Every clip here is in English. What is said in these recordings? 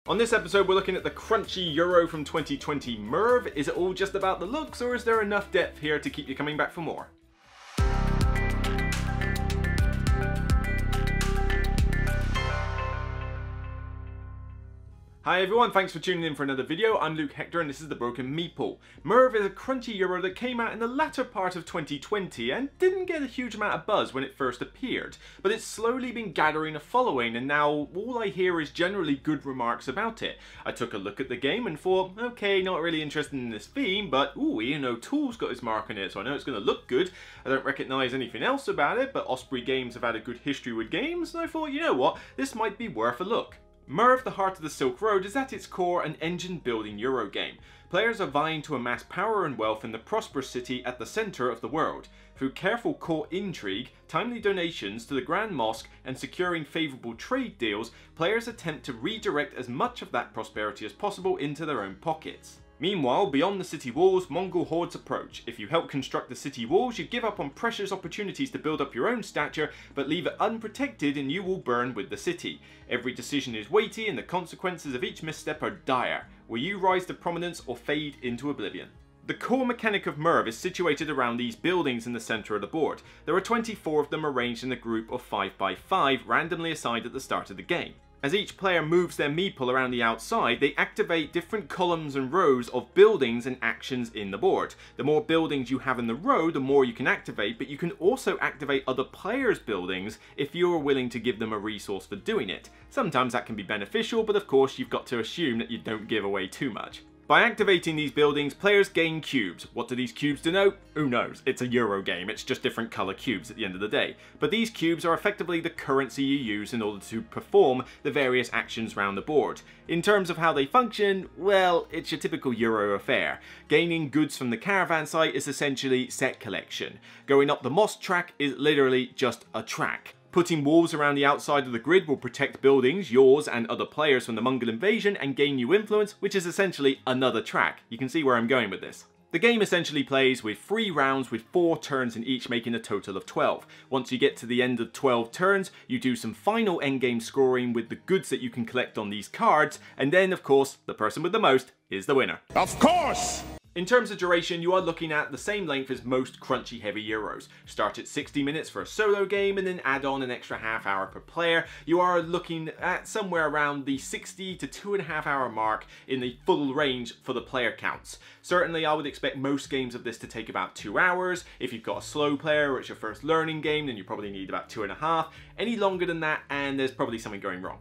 On this episode, we're looking at the crunchy Euro from 2020 Merv. Is it all just about the looks, or is there enough depth here to keep you coming back for more? Hi everyone, thanks for tuning in for another video. I'm Luke Hector and this is the Broken Meeple. Merv is a crunchy Euro that came out in the latter part of 2020 and didn't get a huge amount of buzz when it first appeared, but it's slowly been gathering a following and now all I hear is generally good remarks about it. I took a look at the game and thought, okay, not really interested in this theme, but ooh, you know, Toole's got his mark on it, so I know it's going to look good. I don't recognise anything else about it, but Osprey Games have had a good history with games, and I thought, you know what, this might be worth a look. Merv, the Heart of the Silk Road, is at its core an engine-building Euro game. Players are vying to amass power and wealth in the prosperous city at the centre of the world. Through careful court intrigue, timely donations to the Grand Mosque and securing favourable trade deals, players attempt to redirect as much of that prosperity as possible into their own pockets. Meanwhile, beyond the city walls, Mongol hordes approach. If you help construct the city walls, you give up on precious opportunities to build up your own stature, but leave it unprotected and you will burn with the city. Every decision is weighty and the consequences of each misstep are dire. Will you rise to prominence or fade into oblivion? The core mechanic of Merv is situated around these buildings in the centre of the board. There are 24 of them arranged in a group of 5x5, randomly assigned at the start of the game. As each player moves their Meeple around the outside, they activate different columns and rows of buildings and actions in the board. The more buildings you have in the row, the more you can activate, but you can also activate other players' buildings if you are willing to give them a resource for doing it. Sometimes that can be beneficial, but of course you've got to assume that you don't give away too much. By activating these buildings, players gain cubes. What do these cubes denote? Who knows? It's a Euro game, it's just different colour cubes at the end of the day. But these cubes are effectively the currency you use in order to perform the various actions around the board. In terms of how they function, well, it's your typical Euro affair. Gaining goods from the caravan site is essentially set collection. Going up the mosque track is literally just a track. Putting walls around the outside of the grid will protect buildings, yours and other players from the Mongol invasion and gain you influence, which is essentially another track. You can see where I'm going with this. The game essentially plays with 3 rounds with 4 turns in each, making a total of 12. Once you get to the end of 12 turns, you do some final endgame scoring with the goods that you can collect on these cards, and then of course, the person with the most is the winner. Of course! In terms of duration, you are looking at the same length as most crunchy heavy Euros. Start at 60 minutes for a solo game and then add on an extra half hour per player. You are looking at somewhere around the 60 to 2.5 hour mark in the full range for the player counts. Certainly I would expect most games of this to take about 2 hours. If you've got a slow player or it's your first learning game, then you probably need about 2.5. Any longer than that and there's probably something going wrong.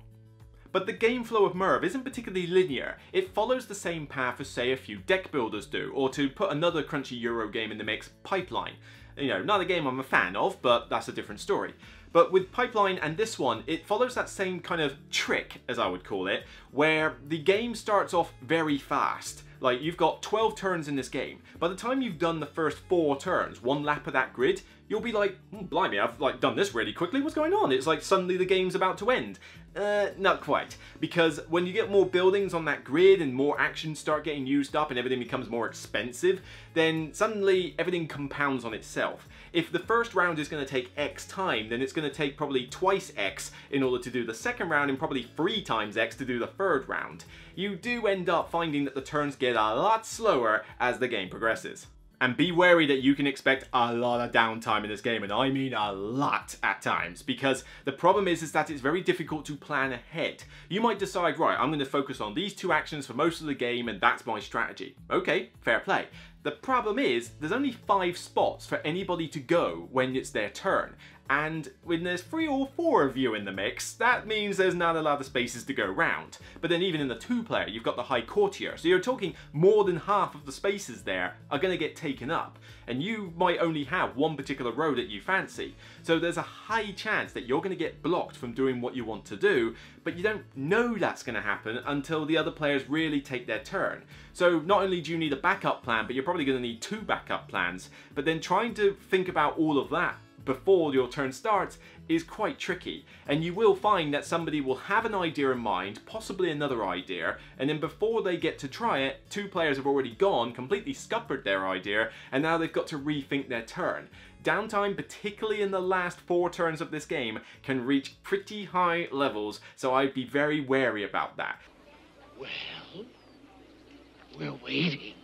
But the game flow of Merv isn't particularly linear. It follows the same path as say a few deck builders do, or to put another crunchy Euro game in the mix, Pipeline. You know, not a game I'm a fan of, but that's a different story. But with Pipeline and this one, it follows that same kind of trick, as I would call it, where the game starts off very fast. Like, you've got 12 turns in this game. By the time you've done the first 4 turns, 1 lap of that grid, you'll be like, blimey, I've like done this really quickly, what's going on? It's like suddenly the game's about to end. Not quite. Because when you get more buildings on that grid and more actions start getting used up and everything becomes more expensive, then suddenly everything compounds on itself. If the first round is going to take X time, then it's going to take probably twice X in order to do the second round and probably 3 times X to do the third round. You do end up finding that the turns get a lot slower as the game progresses. And be wary that you can expect a lot of downtime in this game, and I mean a lot at times, because the problem is that it's very difficult to plan ahead. You might decide, right, I'm going to focus on these 2 actions for most of the game and that's my strategy. Okay, fair play. The problem is, there's only 5 spots for anybody to go when it's their turn. And when there's 3 or 4 of you in the mix, that means there's not a lot of spaces to go round. But then even in the 2-player, you've got the High Courtier, so you're talking more than half of the spaces there are going to get taken up. And you might only have one particular row that you fancy. So there's a high chance that you're going to get blocked from doing what you want to do, but you don't know that's going to happen until the other players really take their turn. So not only do you need a backup plan, but you're probably going to need 2 backup plans. But then trying to think about all of that before your turn starts is quite tricky, and you will find that somebody will have an idea in mind, possibly another idea, and then before they get to try it, 2 players have already gone, completely scuppered their idea, and now they've got to rethink their turn. Downtime, particularly in the last 4 turns of this game, can reach pretty high levels, so I'd be very wary about that. Well, we're waiting.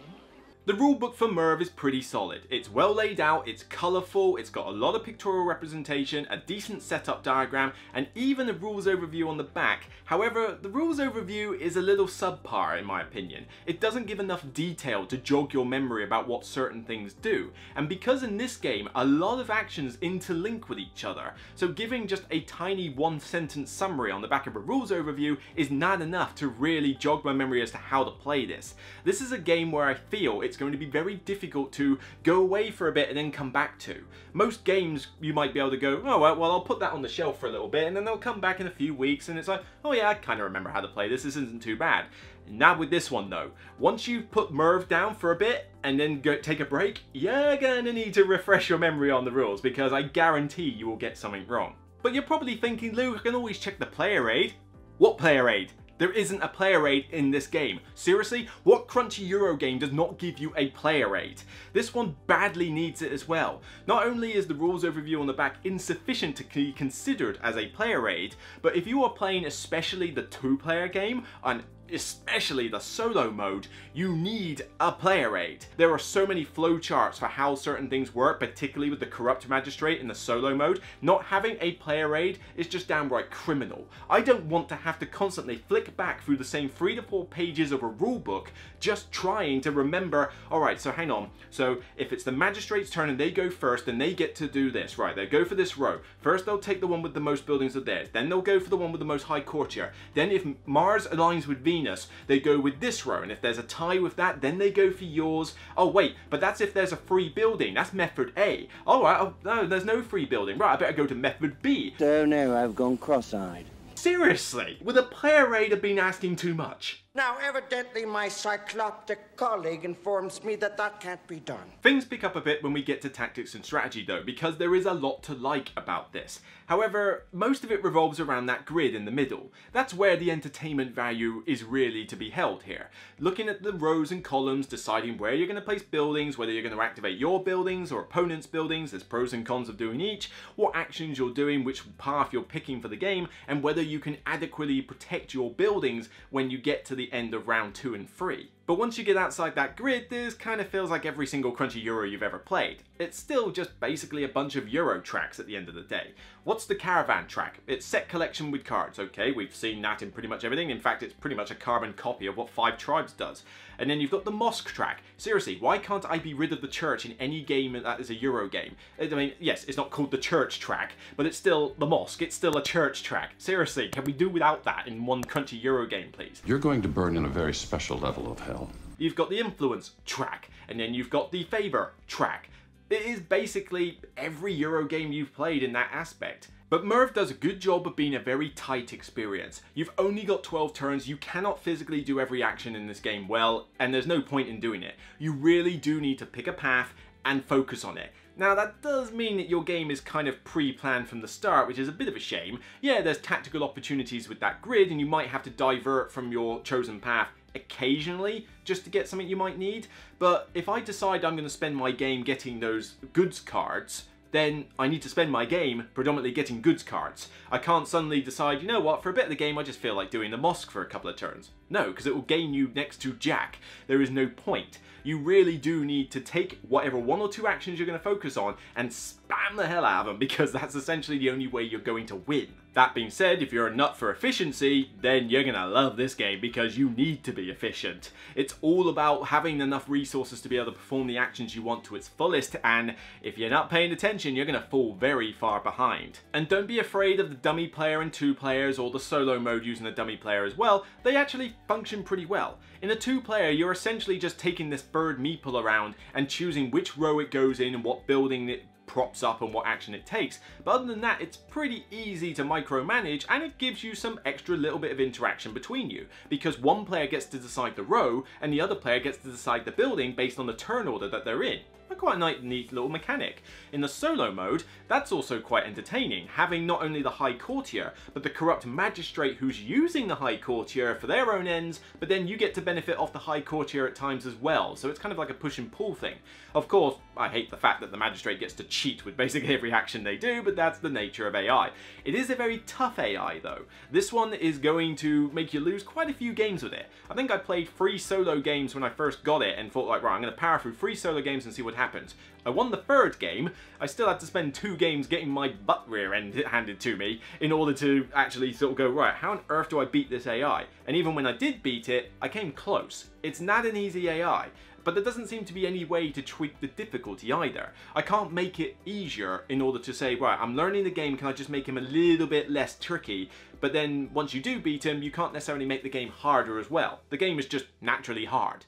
The rulebook for Merv is pretty solid. It's well laid out, it's colourful, it's got a lot of pictorial representation, a decent setup diagram, and even a rules overview on the back. However, the rules overview is a little subpar in my opinion. It doesn't give enough detail to jog your memory about what certain things do. And because in this game, a lot of actions interlink with each other, so giving just a tiny one-sentence summary on the back of a rules overview is not enough to really jog my memory as to how to play this. This is a game where I feel it's going to be very difficult to go away for a bit and then come back to. Most games you might be able to go, oh well I'll put that on the shelf for a little bit and then they'll come back in a few weeks and it's like, oh yeah, I kind of remember how to play this, this isn't too bad. Not with this one though. Once you put Merv down for a bit and then go take a break, you're gonna need to refresh your memory on the rules because I guarantee you will get something wrong. But you're probably thinking, Luke, I can always check the player aid. What player aid? There isn't a player aid in this game. Seriously? What crunchy Euro game does not give you a player aid? This one badly needs it as well. Not only is the rules overview on the back insufficient to be considered as a player aid, but if you are playing especially the two-player game, and especially the solo mode, you need a player aid. There are so many flowcharts for how certain things work, particularly with the corrupt magistrate in the solo mode. Not having a player aid is just downright criminal. I don't want to have to constantly flick back through the same 3 to 4 pages of a rulebook just trying to remember, alright, so hang on, so if it's the magistrate's turn and they go first, then they get to do this, right, they go for this row. First they'll take the one with the most buildings of theirs, then they'll go for the one with the most high courtier. Then if Mars aligns with Venus, they go with this row, and if there's a tie with that, then they go for yours. Oh wait, but that's if there's a free building, that's method A. Alright, oh, no, there's no free building, right, I better go to method B. Oh no, I've gone cross-eyed. Seriously, would a player aid have been asking too much? Now, evidently my cycloptic colleague informs me that that can't be done. Things pick up a bit when we get to tactics and strategy though, because there is a lot to like about this. However, most of it revolves around that grid in the middle. That's where the entertainment value is really to be held here. Looking at the rows and columns, deciding where you're going to place buildings, whether you're going to activate your buildings or opponents' buildings, there's pros and cons of doing each, what actions you're doing, which path you're picking for the game, and whether you can adequately protect your buildings when you get to the end of round 2 and 3. But once you get outside that grid, this kind of feels like every single crunchy Euro you've ever played. It's still just basically a bunch of Euro tracks at the end of the day. What's the caravan track? It's set collection with cards, okay, we've seen that in pretty much everything. In fact, it's pretty much a carbon copy of what 5 Tribes does. And then you've got the mosque track. Seriously, why can't I be rid of the church in any game that is a Euro game? I mean, yes, it's not called the church track, but it's still the mosque, it's still a church track. Seriously, can we do without that in one crunchy Euro game, please? You're going to burn in a very special level of hell. You've got the influence track, and then you've got the favor track. It is basically every Euro game you've played in that aspect. But Merv does a good job of being a very tight experience. You've only got 12 turns, you cannot physically do every action in this game well, and there's no point in doing it. You really do need to pick a path and focus on it. Now that does mean that your game is kind of pre-planned from the start, which is a bit of a shame. Yeah, there's tactical opportunities with that grid, and you might have to divert from your chosen path occasionally just to get something you might need, but if I decide I'm going to spend my game getting those goods cards, then I need to spend my game predominantly getting goods cards. I can't suddenly decide, you know what, for a bit of the game I just feel like doing the mosque for a couple of turns. No, because it will gain you next to Jack. There is no point. You really do need to take whatever 1 or 2 actions you're going to focus on and spam the hell out of them, because that's essentially the only way you're going to win. That being said, if you're a nut for efficiency, then you're going to love this game because you need to be efficient. It's all about having enough resources to be able to perform the actions you want to its fullest, and if you're not paying attention, you're going to fall very far behind. And don't be afraid of the dummy player and 2 players, or the solo mode using a dummy player as well. They actually function pretty well. In a 2-player, you're essentially just taking this bird Meeple around and choosing which row it goes in and what building it props up and what action it takes. But other than that, it's pretty easy to micromanage, and it gives you some extra little bit of interaction between you, because one player gets to decide the row and the other player gets to decide the building based on the turn order that they're in. quite a neat little mechanic. In the solo mode, that's also quite entertaining, having not only the High Courtier, but the corrupt magistrate who's using the High Courtier for their own ends, but then you get to benefit off the High Courtier at times as well, so it's kind of like a push and pull thing. Of course, I hate the fact that the magistrate gets to cheat with basically every action they do, but that's the nature of AI. It is a very tough AI though. This one is going to make you lose quite a few games with it. I think I played 3 solo games when I first got it and thought like, right, I'm going to power through 3 solo games and see what happens. I won the 3rd game. I still had to spend 2 games getting my butt rear end handed to me in order to actually sort of go, right, how on earth do I beat this AI? And even when I did beat it, I came close. It's not an easy AI. But there doesn't seem to be any way to tweak the difficulty either. I can't make it easier in order to say, right, I'm learning the game, can I just make him a little bit less tricky? But then once you do beat him, you can't necessarily make the game harder as well. The game is just naturally hard.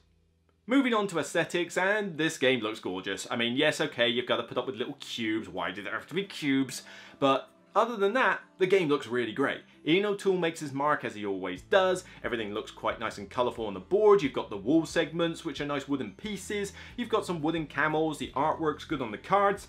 Moving on to aesthetics, and this game looks gorgeous. I mean, yes, okay, you've got to put up with little cubes. Why did there have to be cubes? But other than that, the game looks really great. Toole makes his mark as he always does. Everything looks quite nice and colourful on the board. You've got the wall segments, which are nice wooden pieces. You've got some wooden camels. The artwork's good on the cards.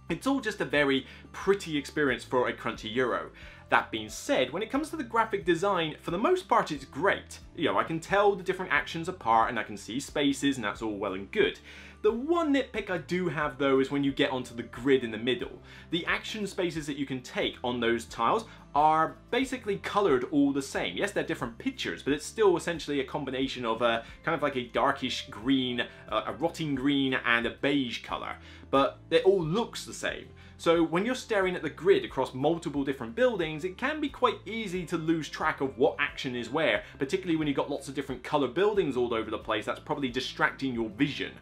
It's all just a very pretty experience for a crunchy Euro. That being said, when it comes to the graphic design, for the most part it's great. I can tell the different actions apart and I can see spaces and that's all well and good. The one nitpick I do have though is when you get onto the grid in the middle. The action spaces that you can take on those tiles are basically coloured all the same. Yes, they're different pictures, but it's still essentially a combination of a kind of like a darkish green, a rotting green and a beige colour. But it all looks the same. So when you're staring at the grid across multiple different buildings, it can be quite easy to lose track of what action is where, particularly when you've got lots of different colour buildings all over the place. That's probably distracting your vision.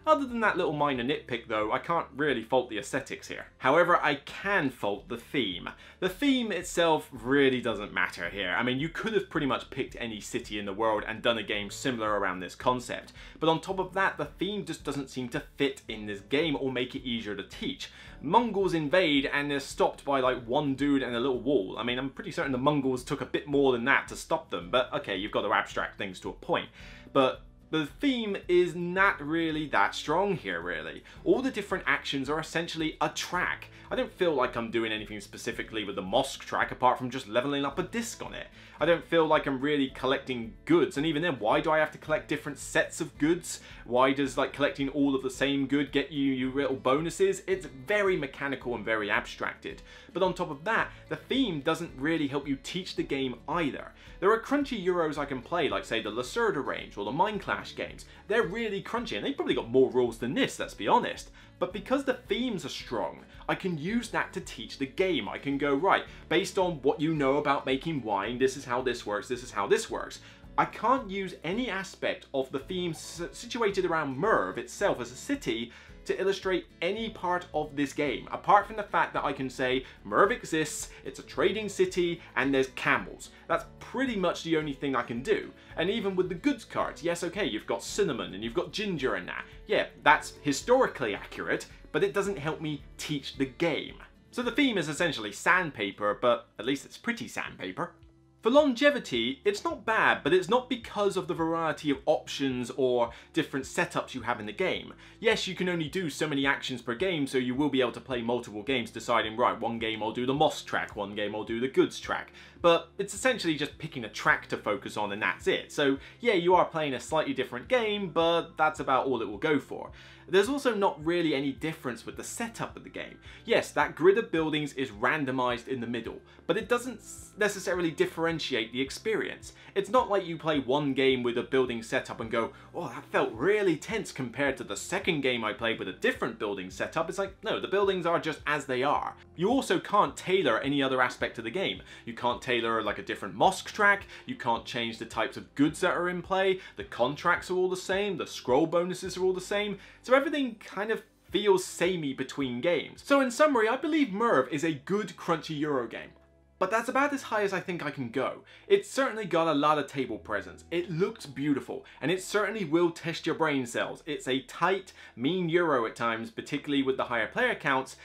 Other than that little minor nitpick though, I can't really fault the aesthetics here. However, I can fault the theme. The theme itself really doesn't matter here. I mean, you could have pretty much picked any city in the world and done a game similar around this concept. But on top of that, the theme just doesn't seem to fit in this game or make it easier to teach. Mongols invade and they're stopped by like one dude and a little wall. I mean, I'm pretty certain the Mongols took a bit more than that to stop them, but okay, you've got to abstract things to a point. But the theme is not really that strong here, really. All the different actions are essentially a track. I don't feel like I'm doing anything specifically with the mosque track apart from just leveling up a disc on it. I don't feel like I'm really collecting goods, and even then, why do I have to collect different sets of goods? Why does like collecting all of the same good get you little bonuses? It's very mechanical and very abstracted. But on top of that, the theme doesn't really help you teach the game either. There are crunchy Euros I can play, like say the Lacerda range or the Mind Clash games. They're really crunchy and they've probably got more rules than this, let's be honest. But because the themes are strong, I can use that to teach the game. I can go, right, based on what you know about making wine, this is how this works, this is how this works. I can't use any aspect of the theme situated around Merv itself as a city to illustrate any part of this game, apart from the fact that I can say Merv exists, it's a trading city, and there's camels. That's pretty much the only thing I can do. And even with the goods cards, yes, okay, you've got cinnamon and you've got ginger and that. Yeah, that's historically accurate, but it doesn't help me teach the game. So the theme is essentially sandpaper, but at least it's pretty sandpaper. For longevity, it's not bad, but it's not because of the variety of options or different setups you have in the game. Yes, you can only do so many actions per game, so you will be able to play multiple games deciding, right, one game I'll do the mosque track, one game I'll do the goods track. But it's essentially just picking a track to focus on and that's it. So yeah, you are playing a slightly different game, but that's about all it will go for. There's also not really any difference with the setup of the game. Yes, that grid of buildings is randomized in the middle, but it doesn't necessarily differentiate the experience. It's not like you play one game with a building setup and go, oh, that felt really tense compared to the second game I played with a different building setup. It's like, no, the buildings are just as they are. You also can't tailor any other aspect of the game. You can't tailor like a different mosque track, you can't change the types of goods that are in play, the contracts are all the same, the scroll bonuses are all the same, so everything kind of feels samey between games. So in summary, I believe Merv is a good crunchy Euro game. But that's about as high as I think I can go. It's certainly got a lot of table presence, it looks beautiful, and it certainly will test your brain cells. It's a tight, mean Euro at times, particularly with the higher player counts,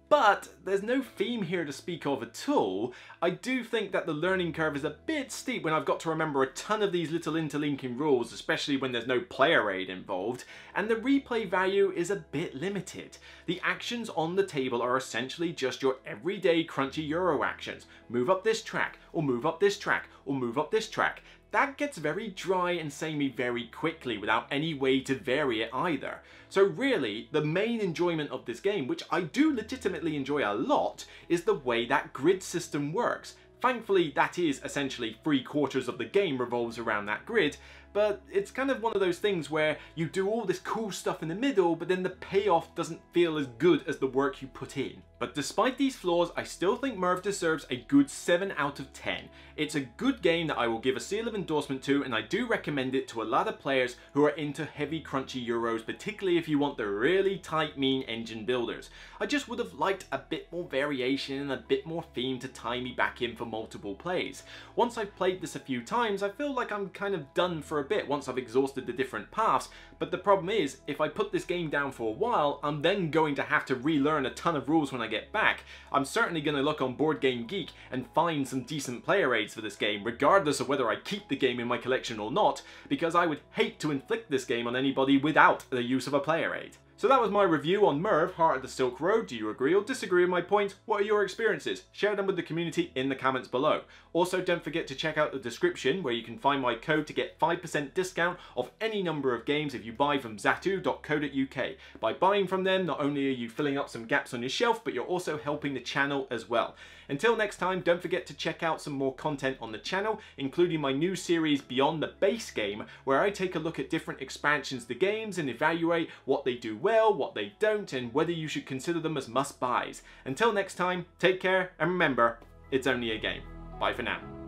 But there's no theme here to speak of at all. I do think that the learning curve is a bit steep when I've got to remember a ton of these little interlinking rules, especially when there's no player aid involved, and the replay value is a bit limited. The actions on the table are essentially just your everyday crunchy Euro actions. Move up this track, or move up this track, or move up this track. That gets very dry and samey very quickly without any way to vary it either. So really, the main enjoyment of this game, which I do legitimately enjoy a lot, is the way that grid system works. Thankfully, that is essentially 3/4 of the game revolves around that grid, but it's kind of one of those things where you do all this cool stuff in the middle, but then the payoff doesn't feel as good as the work you put in. But despite these flaws, I still think Merv deserves a good 7 out of 10. It's a good game that I will give a seal of endorsement to, and I do recommend it to a lot of players who are into heavy crunchy Euros, particularly if you want the really tight mean engine builders. I just would have liked a bit more variation and a bit more theme to tie me back in for multiple plays. Once I've played this a few times, I feel like I'm kind of done for a bit once I've exhausted the different paths, but the problem is, if I put this game down for a while, I'm then going to have to relearn a ton of rules when I get back. I'm certainly going to look on Board Game Geek and find some decent player aids for this game, regardless of whether I keep the game in my collection or not, because I would hate to inflict this game on anybody without the use of a player aid. So that was my review on Merv, Heart of the Silk Road. Do you agree or disagree with my points? What are your experiences? Share them with the community in the comments below. Also, don't forget to check out the description where you can find my code to get 5% discount of any number of games if you buy from zatu.co.uk. By buying from them, not only are you filling up some gaps on your shelf, but you're also helping the channel as well. Until next time, don't forget to check out some more content on the channel, including my new series Beyond the Base Game, where I take a look at different expansions to games and evaluate what they do well, what they don't, and whether you should consider them as must-buys. Until next time, take care, and remember, it's only a game. Bye for now.